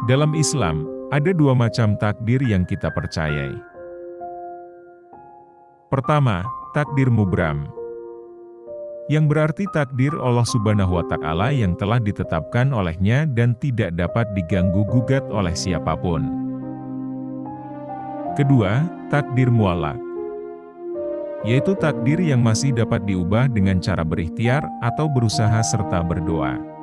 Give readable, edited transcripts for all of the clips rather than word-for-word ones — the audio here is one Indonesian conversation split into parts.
Dalam Islam, ada dua macam takdir yang kita percayai. Pertama, takdir mubram, yang berarti takdir Allah Subhanahu wa Ta'ala yang telah ditetapkan olehnya dan tidak dapat diganggu-gugat oleh siapapun. Kedua, takdir muallak, yaitu takdir yang masih dapat diubah dengan cara berikhtiar atau berusaha serta berdoa.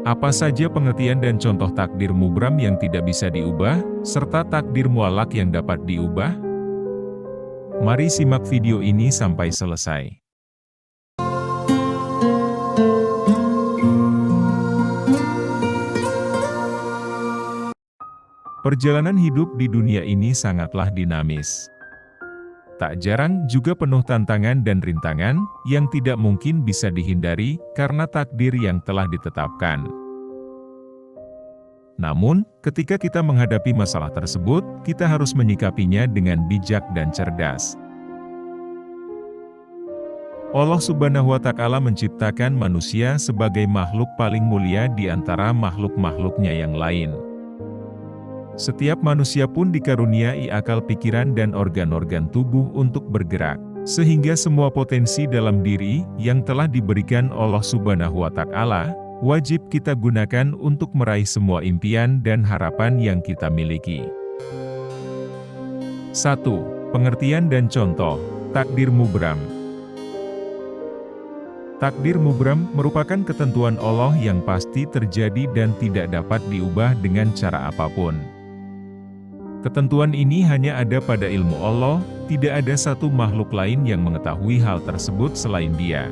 Apa saja pengertian dan contoh takdir mubram yang tidak bisa diubah, serta takdir muallak yang dapat diubah? Mari simak video ini sampai selesai. Perjalanan hidup di dunia ini sangatlah dinamis. Tak jarang juga penuh tantangan dan rintangan yang tidak mungkin bisa dihindari karena takdir yang telah ditetapkan. Namun, ketika kita menghadapi masalah tersebut, kita harus menyikapinya dengan bijak dan cerdas. Allah Subhanahu wa Ta'ala menciptakan manusia sebagai makhluk paling mulia di antara makhluk-makhluknya yang lain. Setiap manusia pun dikaruniai akal pikiran dan organ-organ tubuh untuk bergerak, sehingga semua potensi dalam diri yang telah diberikan Allah Subhanahu wa Ta'ala, wajib kita gunakan untuk meraih semua impian dan harapan yang kita miliki. 1. Pengertian dan contoh takdir mubram. Takdir mubram merupakan ketentuan Allah yang pasti terjadi dan tidak dapat diubah dengan cara apapun. Ketentuan ini hanya ada pada ilmu Allah, tidak ada satu makhluk lain yang mengetahui hal tersebut selain Dia.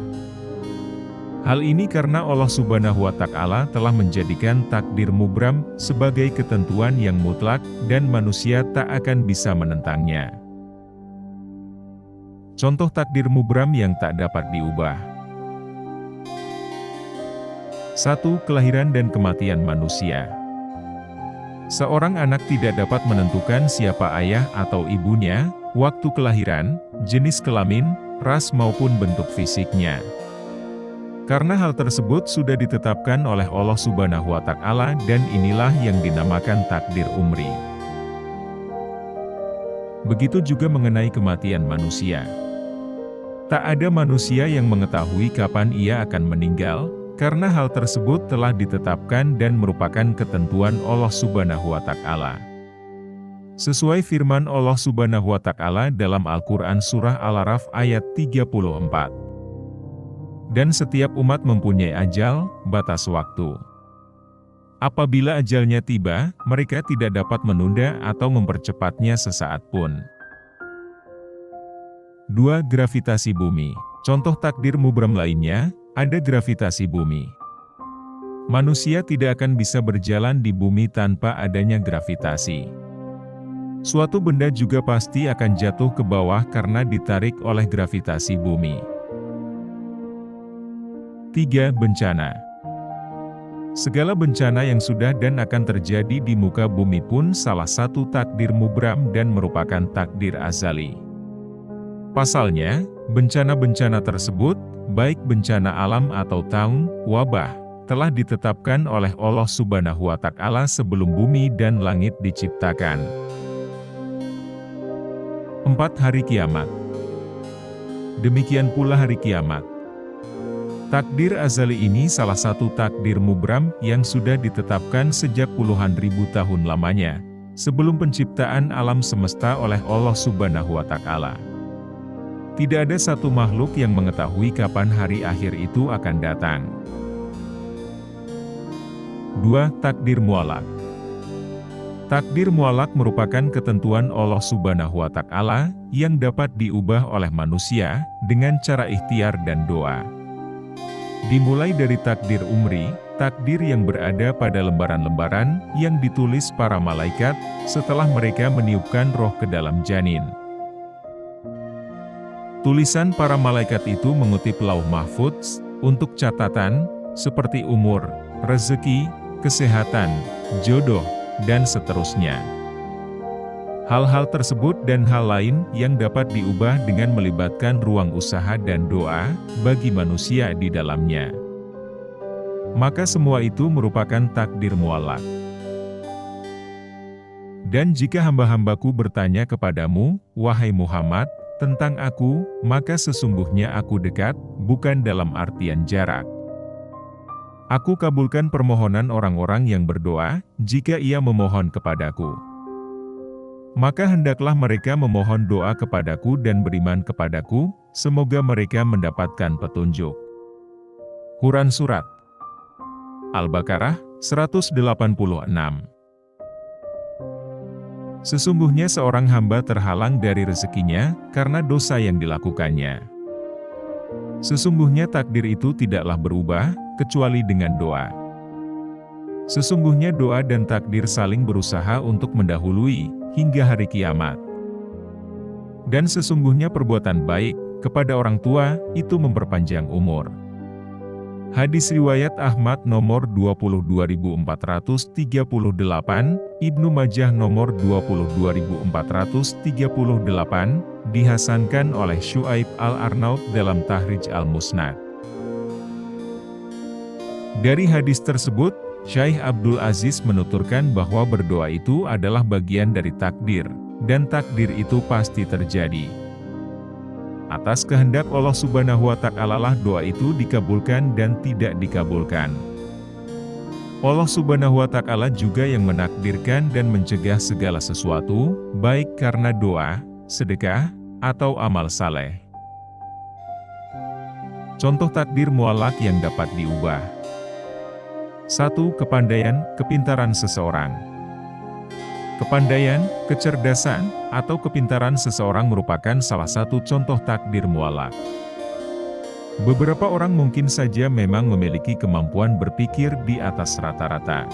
Hal ini karena Allah Subhanahu wa Ta'ala telah menjadikan takdir mubram sebagai ketentuan yang mutlak dan manusia tak akan bisa menentangnya. Contoh takdir mubram yang tak dapat diubah. 1. Kelahiran dan kematian manusia. Seorang anak tidak dapat menentukan siapa ayah atau ibunya, waktu kelahiran, jenis kelamin, ras maupun bentuk fisiknya. Karena hal tersebut sudah ditetapkan oleh Allah Subhanahu wa Ta'ala dan inilah yang dinamakan takdir umri. Begitu juga mengenai kematian manusia. Tak ada manusia yang mengetahui kapan ia akan meninggal, karena hal tersebut telah ditetapkan dan merupakan ketentuan Allah Subhanahu wa Ta'ala. Sesuai firman Allah Subhanahu wa Ta'ala dalam Al-Quran Surah Al-A'raf ayat 34. Dan setiap umat mempunyai ajal, batas waktu. Apabila ajalnya tiba, mereka tidak dapat menunda atau mempercepatnya sesaat pun. 2. Gravitasi bumi. Contoh takdir mubram lainnya, ada gravitasi bumi. Manusia tidak akan bisa berjalan di bumi tanpa adanya gravitasi. Suatu benda juga pasti akan jatuh ke bawah karena ditarik oleh gravitasi bumi. 3. Bencana. Segala bencana yang sudah dan akan terjadi di muka bumi pun salah satu takdir mubram dan merupakan takdir azali. Pasalnya, bencana-bencana tersebut, baik bencana alam atau taun, wabah, telah ditetapkan oleh Allah Subhanahu wa Ta'ala sebelum bumi dan langit diciptakan. 4. Hari kiamat. Demikian pula hari kiamat. Takdir azali ini salah satu takdir mubram yang sudah ditetapkan sejak puluhan ribu tahun lamanya, sebelum penciptaan alam semesta oleh Allah Subhanahu wa Ta'ala. Tidak ada satu makhluk yang mengetahui kapan hari akhir itu akan datang. 2. Takdir muallak. Takdir muallak merupakan ketentuan Allah Subhanahu wa Ta'ala yang dapat diubah oleh manusia dengan cara ikhtiar dan doa. Dimulai dari takdir umri, takdir yang berada pada lembaran-lembaran yang ditulis para malaikat setelah mereka meniupkan roh ke dalam janin. Tulisan para malaikat itu mengutip Lauh Mahfudz untuk catatan seperti umur, rezeki, kesehatan, jodoh, dan seterusnya. Hal-hal tersebut dan hal lain yang dapat diubah dengan melibatkan ruang usaha dan doa bagi manusia di dalamnya. maka semua itu merupakan takdir muallak. Dan jika hamba-hambaku bertanya kepadamu, wahai Muhammad, tentang aku, maka sesungguhnya aku dekat, bukan dalam artian jarak. Aku kabulkan permohonan orang-orang yang berdoa, jika ia memohon kepadaku. Maka hendaklah mereka memohon doa kepadaku dan beriman kepadaku, semoga mereka mendapatkan petunjuk. Quran Surat Al-Baqarah 186. Sesungguhnya seorang hamba terhalang dari rezekinya, karena dosa yang dilakukannya. Sesungguhnya takdir itu tidaklah berubah, kecuali dengan doa. Sesungguhnya doa dan takdir saling berusaha untuk mendahului, hingga hari kiamat. Dan sesungguhnya perbuatan baik, kepada orang tua, itu memperpanjang umur. Hadis riwayat Ahmad nomor 22438, Ibnu Majah nomor 22438, dihasankan oleh Syuaib Al-Arnaud dalam Tahrij Al-Musnad. Dari hadis tersebut, Syekh Abdul Aziz menuturkan bahwa berdoa itu adalah bagian dari takdir, dan takdir itu pasti terjadi. Atas kehendak Allah Subhanahu wa Ta'ala lah doa itu dikabulkan dan tidak dikabulkan. Allah Subhanahu wa Ta'ala juga yang menakdirkan dan mencegah segala sesuatu, baik karena doa, sedekah, atau amal saleh. Contoh takdir muallak yang dapat diubah. 1. Kepandaian, kepintaran seseorang. Kepandaian, kecerdasan, atau kepintaran seseorang merupakan salah satu contoh takdir muallak. Beberapa orang mungkin saja memang memiliki kemampuan berpikir di atas rata-rata.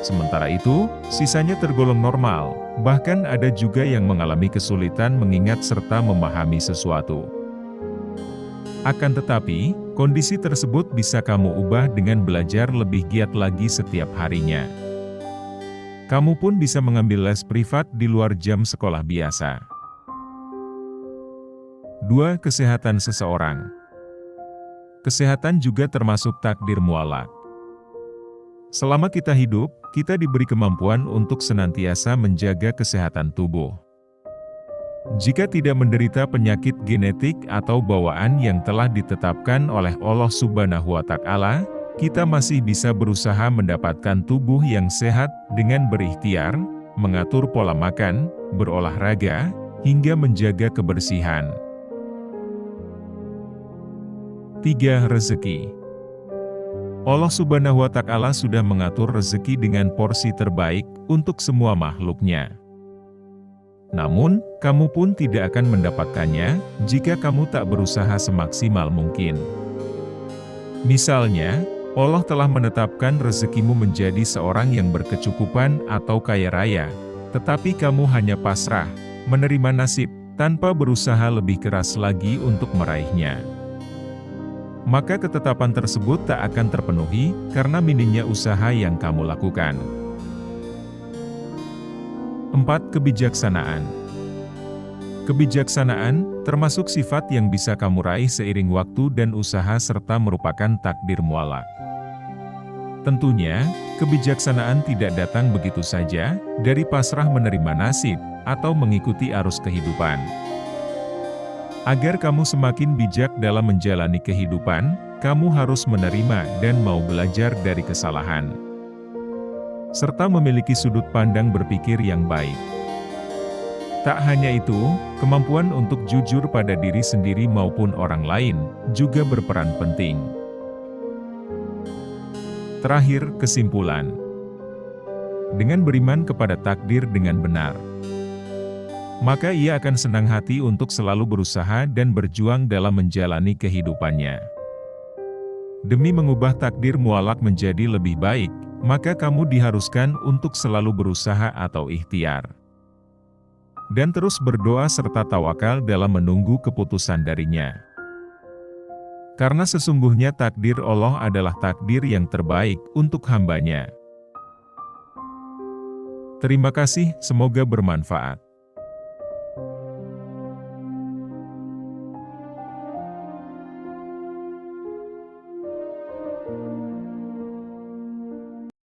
Sementara itu, sisanya tergolong normal, bahkan ada juga yang mengalami kesulitan mengingat serta memahami sesuatu. Akan tetapi, kondisi tersebut bisa kamu ubah dengan belajar lebih giat lagi setiap harinya. Kamu pun bisa mengambil les privat di luar jam sekolah biasa. 2. Kesehatan seseorang. Kesehatan juga termasuk takdir muallak. Selama kita hidup, kita diberi kemampuan untuk senantiasa menjaga kesehatan tubuh. Jika tidak menderita penyakit genetik atau bawaan yang telah ditetapkan oleh Allah Subhanahu wa Ta'ala, kita masih bisa berusaha mendapatkan tubuh yang sehat dengan berikhtiar, mengatur pola makan, berolahraga, hingga menjaga kebersihan. 3. Rezeki. Allah Subhanahu wa Ta'ala sudah mengatur rezeki dengan porsi terbaik untuk semua makhluknya. Namun, kamu pun tidak akan mendapatkannya jika kamu tak berusaha semaksimal mungkin. Misalnya, Allah telah menetapkan rezekimu menjadi seorang yang berkecukupan atau kaya raya, tetapi kamu hanya pasrah, menerima nasib, tanpa berusaha lebih keras lagi untuk meraihnya. Maka ketetapan tersebut tak akan terpenuhi, karena minimnya usaha yang kamu lakukan. 4. Kebijaksanaan. Kebijaksanaan, termasuk sifat yang bisa kamu raih seiring waktu dan usaha serta merupakan takdir muallak. Tentunya, kebijaksanaan tidak datang begitu saja, dari pasrah menerima nasib, atau mengikuti arus kehidupan. Agar kamu semakin bijak dalam menjalani kehidupan, kamu harus menerima dan mau belajar dari kesalahan. Serta memiliki sudut pandang berpikir yang baik. Tak hanya itu, kemampuan untuk jujur pada diri sendiri maupun orang lain, juga berperan penting. Terakhir, kesimpulan. Dengan beriman kepada takdir dengan benar, maka ia akan senang hati untuk selalu berusaha dan berjuang dalam menjalani kehidupannya. Demi mengubah takdir muallak menjadi lebih baik, maka kamu diharuskan untuk selalu berusaha atau ikhtiar. Dan terus berdoa serta tawakal dalam menunggu keputusan darinya. Karena sesungguhnya takdir Allah adalah takdir yang terbaik untuk hambanya. Terima kasih, semoga bermanfaat.